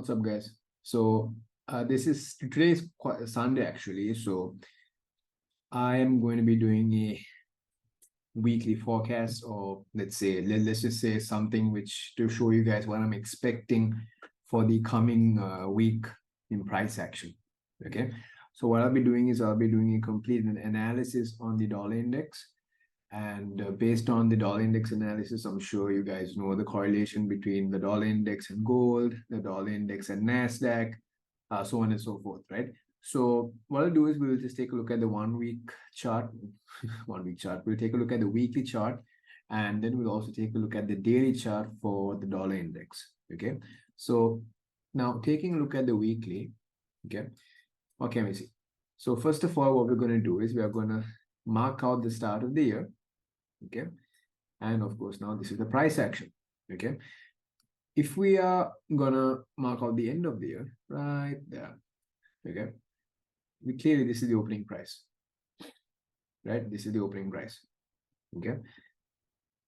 What's up, guys? So today is quite Sunday actually. So I am going to be doing a weekly forecast, or let's just say something which to show you guys what I'm expecting for the coming week in price action. Okay. So what I'll be doing is I'll be doing a complete analysis on the dollar index. And based on the dollar index analysis, I'm sure you guys know the correlation between the dollar index and gold, the dollar index and NASDAQ, so on and so forth, right? So what I'll do is we will just take a look at the 1 week chart, 1 week chart. We'll take a look at the weekly chart, and then we'll also take a look at the daily chart for the dollar index, okay? So now taking a look at the weekly, okay, what can we see? So first of all, what we're going to do is we are going to mark out the start of the year. Okay, and of course now this is the price action. Okay, if we are gonna mark out the end of the year right there, okay, clearly this is the opening price, right? This is the opening price. Okay,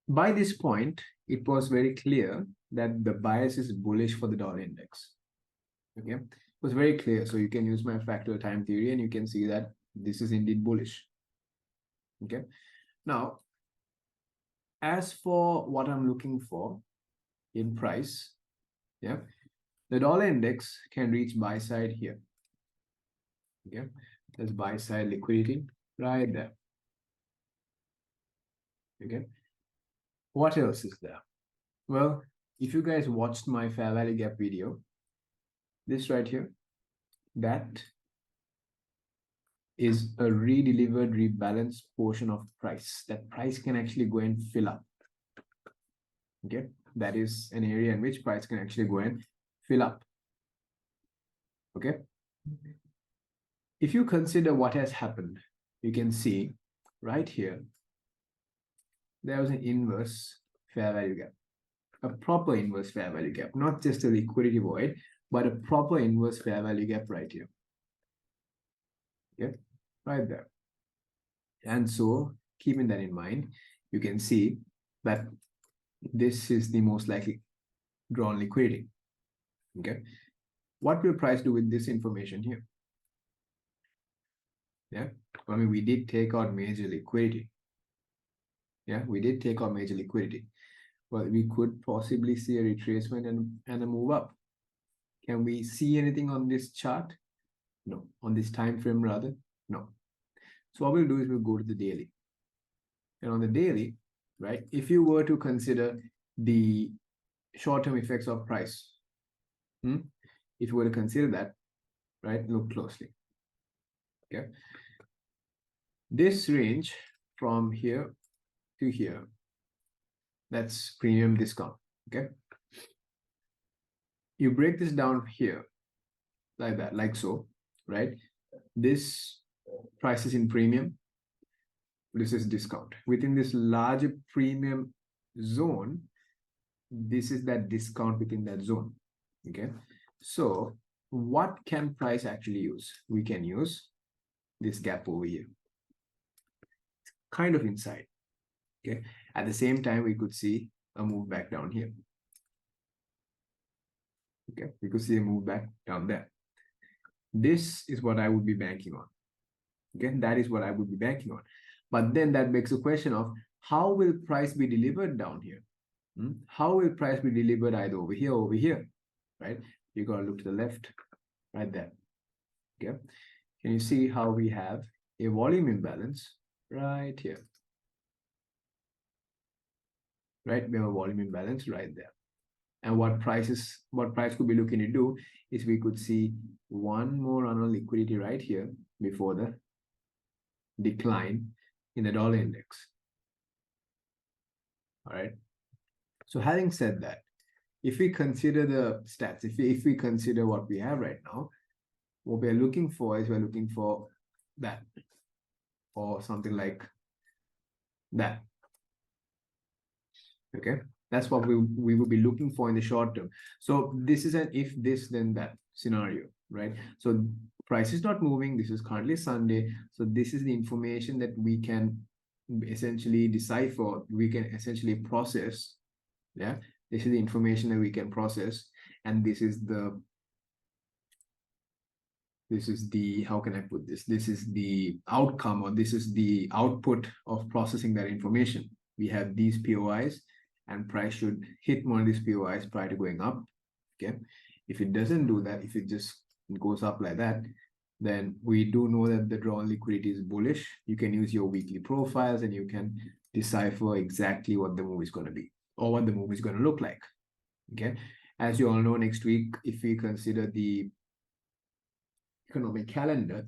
by this point it was very clear that the bias is bullish for the dollar index. Okay, it was very clear. So you can use my fractal time theory and you can see that this is indeed bullish. Okay, now as for what I'm looking for in price, yeah, the dollar index can reach buy side here. Okay, there's buy side liquidity right there. Okay, what else is there? Well, if you guys watched my fair value gap video, this right here, that is a redelivered, rebalanced portion of price. That price can actually go and fill up. Okay, that is an area in which price can actually go and fill up. Okay, if you consider what has happened, you can see right here there was an inverse fair value gap, a proper inverse fair value gap, not just a liquidity void, but a proper inverse fair value gap right here. Okay, right there. And so keeping that in mind, you can see that this is the most likely drawn liquidity. Okay, what will price do with this information here? Yeah, I mean, we did take out major liquidity. Yeah, we did take out major liquidity, but we could possibly see a retracement and a move up. Can we see anything on this chart? No. On this time frame rather? No. So what we'll do is we'll go to the daily. And on the daily, right, if you were to consider the short-term effects of price, if you were to consider that, right, look closely. Okay. This range from here to here, that's premium discount. Okay. You break this down here like that, like so, right? This price is in premium. This is discount. Within this larger premium zone, this is that discount within that zone. Okay. So what can price actually use? We can use this gap over here. It's kind of inside. Okay. At the same time, we could see a move back down here. Okay. We could see a move back down there. This is what I would be banking on. Okay. That is what I would be banking on. But then that makes a question of how will price be delivered down here? How will price be delivered either over here, right? You got to look to the left, right there. Okay. Can you see how we have a volume imbalance right here? Right, we have a volume imbalance right there. And what price could be looking to do is we could see one more run on liquidity right here before the decline in the dollar index. All right. So having said that, if we consider the stats, if we consider what we have right now, what we're looking for is we're looking for that or something like that. Okay, that's what we will be looking for in the short term. So this is an if this then that scenario, right? So price is not moving. This is currently Sunday. So this is the information that we can essentially decipher, we can essentially process. Yeah, this is the information that we can process, and this is the this is the, how can I put this? This is the outcome, or this is the output of processing that information. We have these POIs, and price should hit one of these POIs prior to going up. Okay. If it doesn't do that, if it just goes up like that, then we do know that the drawn liquidity is bullish. You can use your weekly profiles and you can decipher exactly what the move is going to be, or what the move is going to look like. Okay. As you all know, next week, if we consider the economic calendar,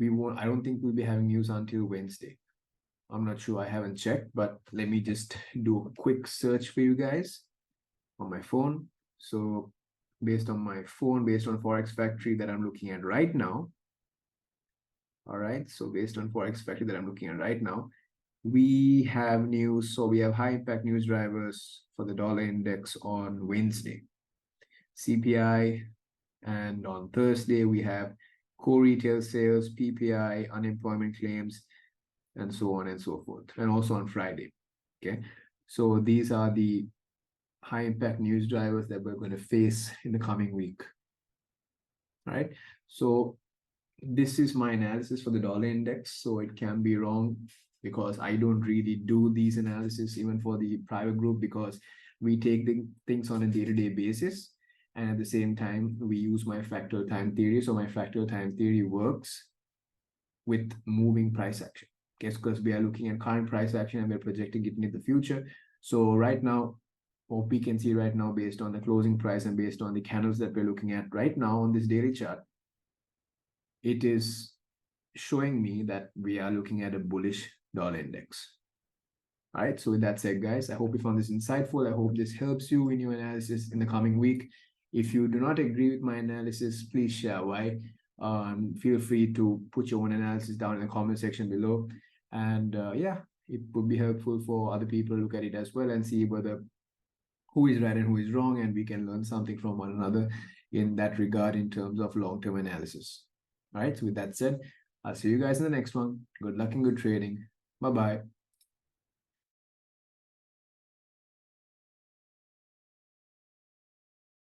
I don't think we'll be having news until Wednesday. I'm not sure, I haven't checked, but let me just do a quick search for you guys on my phone. So based on my phone, based on Forex Factory that I'm looking at right now. All right, so based on Forex Factory that I'm looking at right now, we have news. So we have high impact news drivers for the dollar index on Wednesday, CPI, and on Thursday we have core retail sales, PPI, unemployment claims, and so on and so forth, and also on Friday. Okay, so these are the high impact news drivers that we're going to face in the coming week. All right, so this is my analysis for the dollar index. So it can be wrong because I don't really do these analysis even for the private group, because we take the things on a day-to-day basis, and at the same time we use my fractal time theory. So my fractal time theory works with moving price action. Okay, because we are looking at current price action and we're projecting it into the future. So right now, what we can see right now, based on the closing price and based on the candles that we're looking at right now on this daily chart, it is showing me that we are looking at a bullish dollar index. All right, so with that said, guys, I hope you found this insightful. I hope this helps you in your analysis in the coming week. If you do not agree with my analysis, please share why. Feel free to put your own analysis down in the comment section below. And yeah, it would be helpful for other people to look at it as well and see whether who is right and who is wrong, and we can learn something from one another in that regard in terms of long-term analysis. All right, so with that said, I'll see you guys in the next one. Good luck and good trading. Bye-bye.